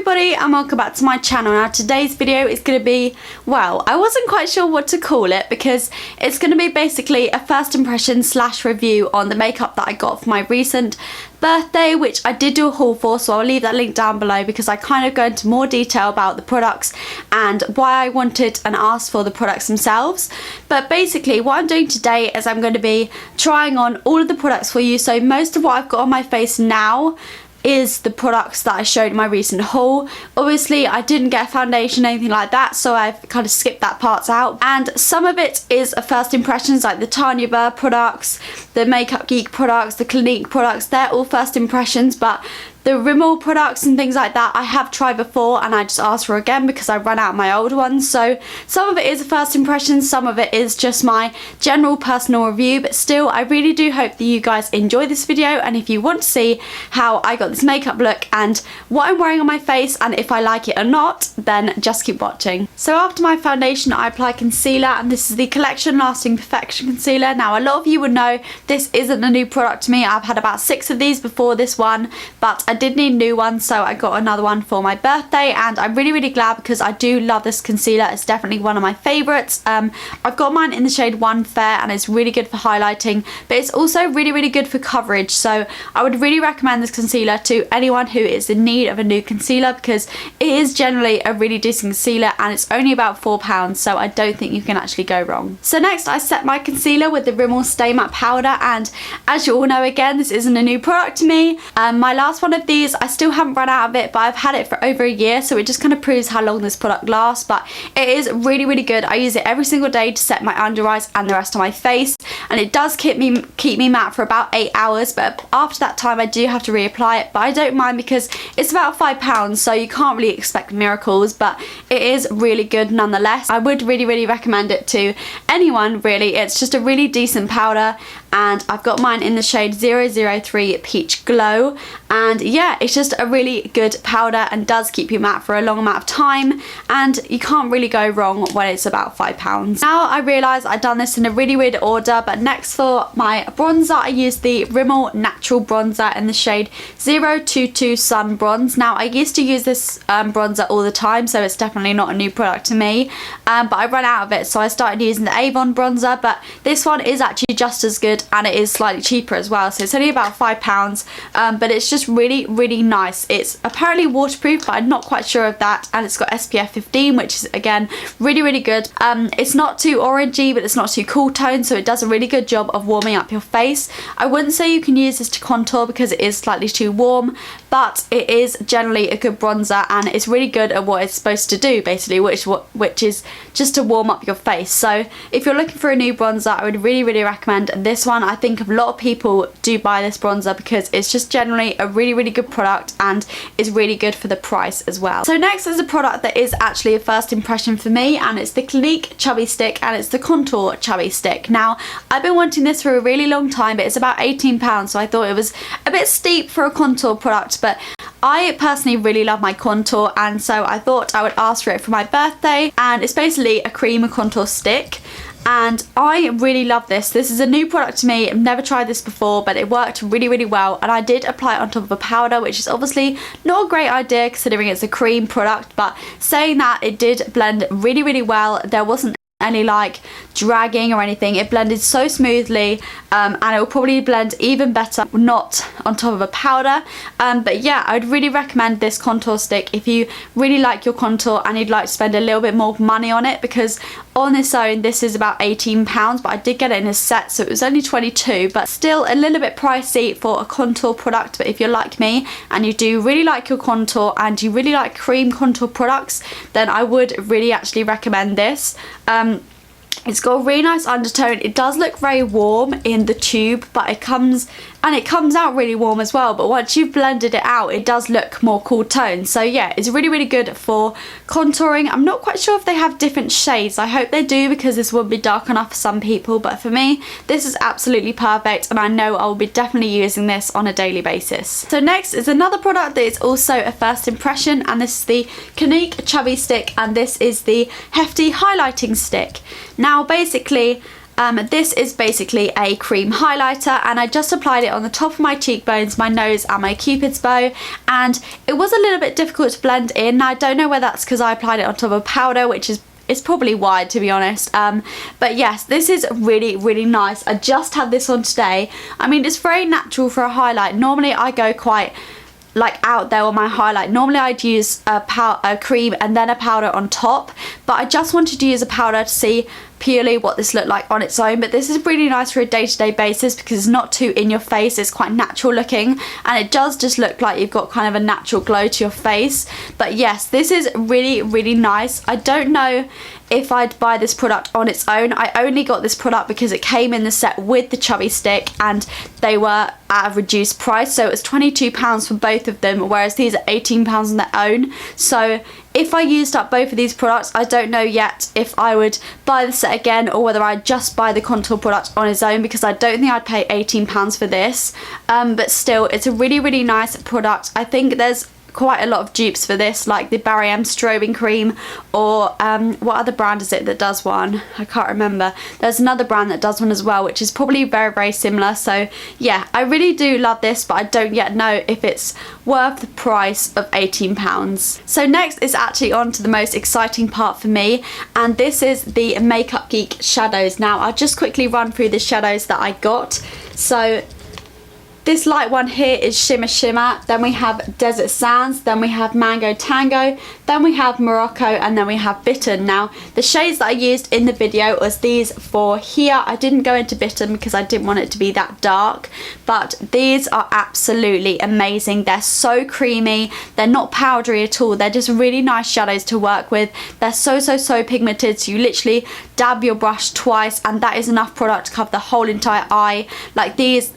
everybody and welcome back to my channel. Now today's video is going to be, well, I wasn't quite sure what to call it because it's going to be basically a first impression slash review on the makeup that I got for my recent birthday, which I did do a haul for, so I'll leave that link down below because I kind of go into more detail about the products and why I wanted and asked for the products themselves. But basically what I'm doing today is I'm going to be trying on all of the products for you. So most of what I've got on my face now is the products that I showed in my recent haul. Obviously I didn't get a foundation or anything like that, so I've kind of skipped that part out, and some of it is a first impressions, like the Tanya Burr products, the Makeup Geek products, the Clinique products. They're all first impressions, but the Rimmel products and things like that I have tried before and I just asked for again because I ran out of my old ones. So some of it is a first impression, some of it is just my general personal review, but still I really do hope that you guys enjoy this video, and if you want to see how I got this makeup look and what I'm wearing on my face and if I like it or not, then just keep watching. So after my foundation I apply concealer, and this is the Collection Lasting Perfection Concealer. Now a lot of you would know this isn't a new product to me. I've had about 6 of these before this one, but I did need a new one, so I got another one for my birthday, and I'm really glad because I do love this concealer. It's definitely one of my favourites. I've got mine in the shade 1 Fair, and it's really good for highlighting, but it's also really good for coverage, so I would really recommend this concealer to anyone who is in need of a new concealer because it is generally a really decent concealer and it's only about £4, so I don't think you can actually go wrong. So next I set my concealer with the Rimmel Stay Matte Powder, and as you all know, again, this isn't a new product to me. My last one of these, I still haven't run out of it, but I've had it for over a year, so it just kind of proves how long this product lasts. But it is really good. I use it every single day to set my under eyes and the rest of my face, and it does keep me matte for about 8 hours, but after that time I do have to reapply it, but I don't mind because it's about £5, so you can't really expect miracles, but it is really good nonetheless. I would really recommend it to anyone really. It's just a really decent powder, and I've got mine in the shade 003 Peach Glow, and yeah, it's just a really good powder and does keep you matte for a long amount of time, and you can't really go wrong when it's about £5. Now I realise I've done this in a really weird order, but next for my bronzer I used the Rimmel Natural Bronzer in the shade 022 Sun Bronze. Now I used to use this bronzer all the time, so it's definitely not a new product to me, but I ran out of it, so I started using the Avon bronzer, but this one is actually just as good and it is slightly cheaper as well, so it's only about £5, but it's just really nice. It's apparently waterproof, but I'm not quite sure of that, and it's got SPF 15, which is again really good. It's not too orangey, but it's not too cool tone, so it does a really good job of warming up your face. I wouldn't say you can use this to contour because it is slightly too warm, but it is generally a good bronzer and it's really good at what it's supposed to do basically, which is just to warm up your face. So if you're looking for a new bronzer, I would really recommend this one. I think a lot of people do buy this bronzer because it's just generally a really good product and is really good for the price as well. So next is a product that is actually a first impression for me, and it's the Clinique Chubby Stick, and it's the Contour Chubby Stick. Now I've been wanting this for a really long time, but it's about £18, so I thought it was a bit steep for a contour product, but I personally really love my contour, and so I thought I would ask for it for my birthday. And it's basically a cream contour stick, and I really love this. This is a new product to me. I've never tried this before, but it worked really well, and I did apply it on top of a powder, which is obviously not a great idea considering it's a cream product, but saying that, it did blend really well. There wasn't any like dragging or anything. It blended so smoothly, and it will probably blend even better not on top of a powder, but yeah, I would really recommend this contour stick if you really like your contour and you'd like to spend a little bit more money on it, because on its own this is about £18, but I did get it in a set, so it was only 22, but still a little bit pricey for a contour product. But if you're like me and you do really like your contour and you really like cream contour products, then I would really actually recommend this. It's got a really nice undertone. It does look very warm in the tube, but it comes out really warm as well, but once you've blended it out it does look more cool tone. So yeah, it's really good for contouring. I'm not quite sure if they have different shades. I hope they do, because this would be dark enough for some people, but for me this is absolutely perfect, and I know I'll be definitely using this on a daily basis. So next is another product that is also a first impression, and this is the Clinique Chubby Stick, and this is the Hefty Highlighting Stick. Now basically This is basically a cream highlighter, and I just applied it on the top of my cheekbones, my nose and my cupid's bow, and it was a little bit difficult to blend in. I don't know whether that's because I applied it on top of powder, which is it's probably wide, to be honest, but yes, this is really, really nice. I just had this on today. I mean, it's very natural for a highlight. Normally I go quite like out there on my highlight. Normally I'd use a cream and then a powder on top, but I just wanted to use a powder to see purely what this looked like on its own. But this is really nice for a day-to-day basis because it's not too in your face, it's quite natural looking, and it does just look like you've got kind of a natural glow to your face. But yes, this is really, really nice. I don't know if I'd buy this product on its own. I only got this product because it came in the set with the chubby stick and they were at a reduced price, so it was £22 for both of them, whereas these are £18 on their own. So if I used up both of these products, I don't know yet if I would buy the set again or whether I'd just buy the contour product on its own, because I don't think I'd pay £18 for this, but still, it's a really, really nice product. I think there's quite a lot of dupes for this, like the Barry M strobing cream, or what other brand is it that does one? I can't remember. There's another brand that does one as well, which is probably very, very similar. So yeah, I really do love this, but I don't yet know if it's worth the price of £18. So next is actually on to the most exciting part for me, and this is the Makeup Geek shadows. Now I'll just quickly run through the shadows that I got. So this light one here is Shimmer Shimmer, then we have Desert Sands, then we have Mango Tango, then we have Morocco, and then we have Bitten. Now, the shades that I used in the video was these four here. I didn't go into Bitten because I didn't want it to be that dark, but these are absolutely amazing. They're so creamy, they're not powdery at all, they're just really nice shadows to work with. They're so pigmented, so you literally dab your brush twice and that is enough product to cover the whole entire eye. Like, these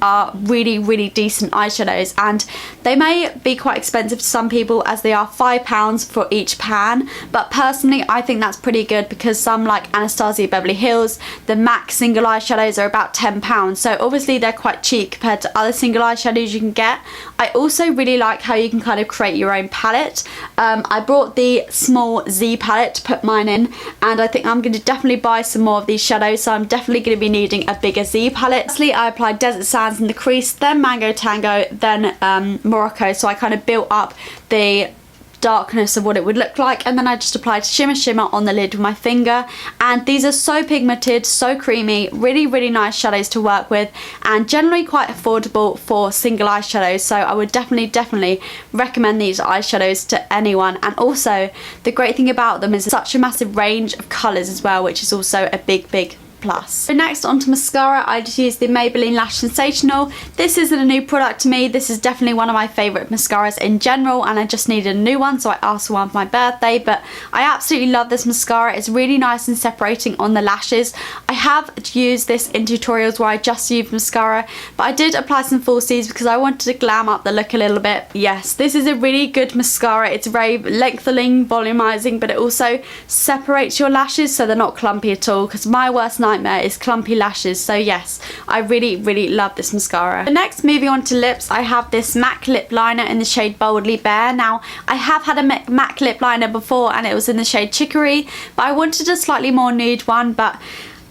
are really, really decent eyeshadows, and they may be quite expensive to some people as they are £5 for each pan, but personally I think that's pretty good because some, like Anastasia Beverly Hills, the MAC single eyeshadows are about £10, so obviously they're quite cheap compared to other single eyeshadows you can get. I also really like how you can kind of create your own palette. I brought the small Z palette to put mine in, and I think I'm going to definitely buy some more of these shadows, so I'm definitely going to be needing a bigger Z palette. Lastly, I applied Desert Sands in the crease, then Mango Tango, then Morocco, so I kind of built up the darkness of what it would look like, and then I just applied Shimmer Shimmer on the lid with my finger. And these are so pigmented, so creamy, really, really nice shadows to work with, and generally quite affordable for single eyeshadows, so I would definitely recommend these eyeshadows to anyone. And also the great thing about them is such a massive range of colours as well, which is also a big plus. So next onto mascara, I just used the Maybelline Lash Sensational. This isn't a new product to me. This is definitely one of my favourite mascaras in general, and I just needed a new one, so I asked for one for my birthday. But I absolutely love this mascara. It's really nice and separating on the lashes. I have used this in tutorials where I just used mascara, but I did apply some falsies because I wanted to glam up the look a little bit. Yes, this is a really good mascara. It's very lengthening, volumizing, but it also separates your lashes so they're not clumpy at all, because my worst nightmare is clumpy lashes. So yes, I really love this mascara. Next, moving on to lips, I have this MAC lip liner in the shade Boldly Bare. Now, I have had a MAC lip liner before and it was in the shade Chicory, but I wanted a slightly more nude one. But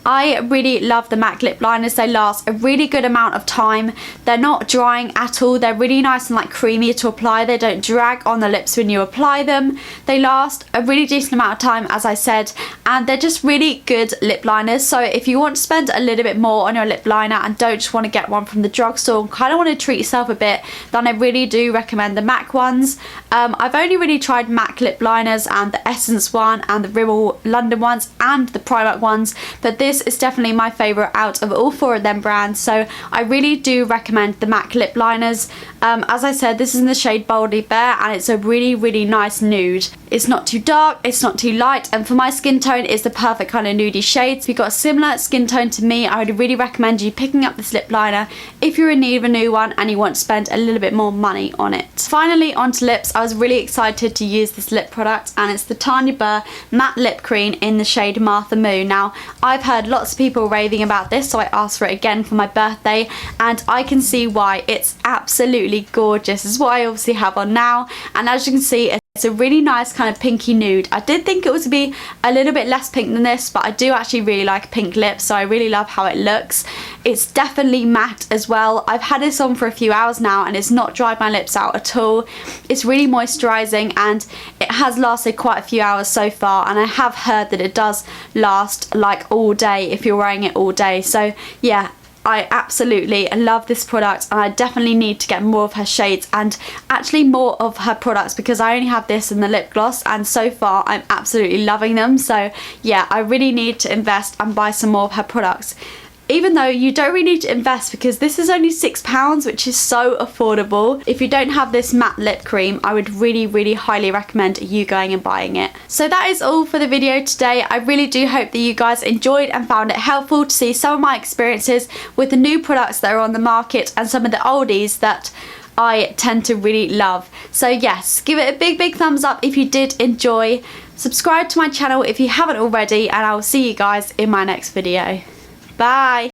I really love the MAC lip liners. They last a really good amount of time. They're not drying at all. They're really nice and like creamy to apply. They don't drag on the lips when you apply them. They last a really decent amount of time, as I said, and they're just really good lip liners. So if you want to spend a little bit more on your lip liner and don't just want to get one from the drugstore and kind of want to treat yourself a bit, then I really do recommend the MAC ones. I've only really tried MAC lip liners and the Essence one and the Rimmel London ones and the Primark ones, but this is definitely my favourite out of all four of them brands, so I really do recommend the MAC lip liners. As I said, this is in the shade Boldly Bare, and it's a really nice nude. It's not too dark, it's not too light, and for my skin tone it's the perfect kind of nudie shade. So if you've got a similar skin tone to me, I would really recommend you picking up this lip liner if you're in need of a new one and you want to spend a little bit more money on it. Finally, onto lips, I was really excited to use this lip product, and it's the Tanya Burr Matte Lip Cream in the shade Martha Moo. Now, I've heard lots of people raving about this, so I asked for it again for my birthday, and I can see why. It's absolutely gorgeous. This is what I obviously have on now, and as you can see, it's It's a really nice kind of pinky nude. I did think it was to be a little bit less pink than this, but I do actually really like pink lips, so I really love how it looks. It's definitely matte as well. I've had this on for a few hours now and it's not dried my lips out at all. It's really moisturising and it has lasted quite a few hours so far, and I have heard that it does last like all day if you're wearing it all day. So yeah, I absolutely love this product, and I definitely need to get more of her shades and actually more of her products, because I only have this in the lip gloss and so far I'm absolutely loving them. So yeah, I really need to invest and buy some more of her products. Even though you don't really need to invest, because this is only £6, which is so affordable. If you don't have this matte lip cream, I would really highly recommend you going and buying it. So that is all for the video today. I really do hope that you guys enjoyed and found it helpful to see some of my experiences with the new products that are on the market and some of the oldies that I tend to really love. So yes, give it a big thumbs up if you did enjoy. Subscribe to my channel if you haven't already, and I will see you guys in my next video. Bye!